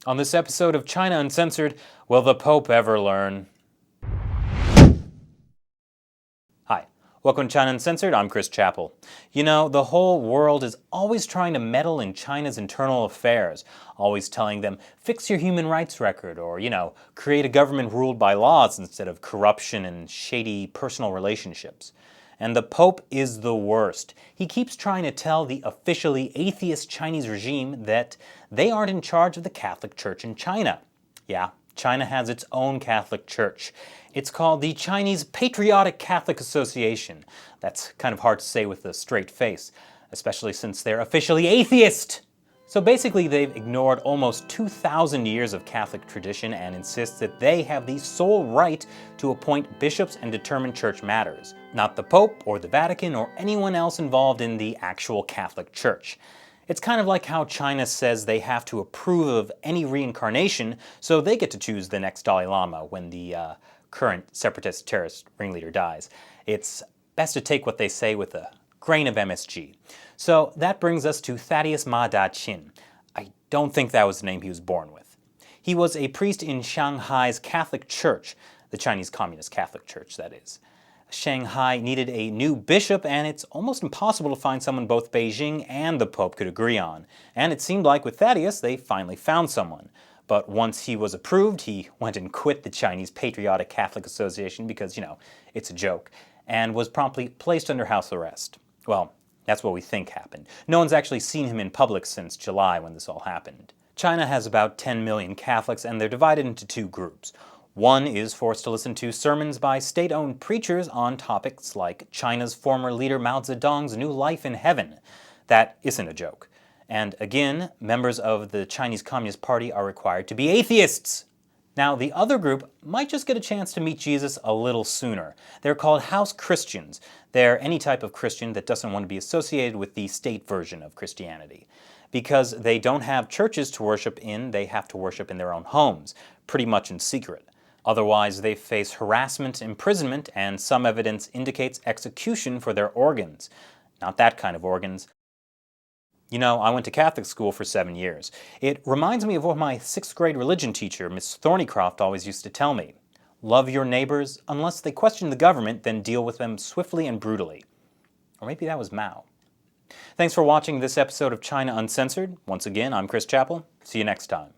On this episode of China Uncensored, will the Pope ever learn? Hi, welcome to China Uncensored. I'm Chris Chappell. You know, the whole world is always trying to meddle in China's internal affairs, always telling them, fix your human rights record, or, create a government ruled by laws instead of corruption and shady personal relationships. And the Pope is the worst. He keeps trying to tell the officially atheist Chinese regime that they aren't in charge of the Catholic Church in China. Yeah, China has its own Catholic Church. It's called the Chinese Patriotic Catholic Association. That's kind of hard to say with a straight face, especially since they're officially atheist. So basically, they've ignored almost 2,000 years of Catholic tradition and insist that they have the sole right to appoint bishops and determine church matters, not the Pope or the Vatican or anyone else involved in the actual Catholic Church. It's kind of like how China says they have to approve of any reincarnation, so they get to choose the next Dalai Lama when the current separatist terrorist ringleader dies. It's best to take what they say with a grain of MSG. So that brings us to Thaddeus Ma Daqin. I don't think that was the name he was born with. He was a priest in Shanghai's Catholic Church, the Chinese Communist Catholic Church, that is. Shanghai needed a new bishop, and it's almost impossible to find someone both Beijing and the Pope could agree on. And it seemed like with Thaddeus, they finally found someone. But once he was approved, he went and quit the Chinese Patriotic Catholic Association because, it's a joke, and was promptly placed under house arrest. Well, that's what we think happened. No one's actually seen him in public since July when this all happened. China has about 10 million Catholics, and they're divided into two groups. One is forced to listen to sermons by state-owned preachers on topics like China's former leader Mao Zedong's new life in heaven. That isn't a joke. And again, members of the Chinese Communist Party are required to be atheists. Now, the other group might just get a chance to meet Jesus a little sooner. They're called house Christians. They're any type of Christian that doesn't want to be associated with the state version of Christianity. Because they don't have churches to worship in, they have to worship in their own homes, pretty much in secret. Otherwise, they face harassment, imprisonment, and some evidence indicates execution for their organs. Not that kind of organs. I went to Catholic school for 7 years. It reminds me of what my 6th grade religion teacher, Miss Thornycroft, always used to tell me. Love your neighbors. Unless they question the government, then deal with them swiftly and brutally. Or maybe that was Mao. Thanks for watching this episode of China Uncensored. Once again, I'm Chris Chappell. See you next time.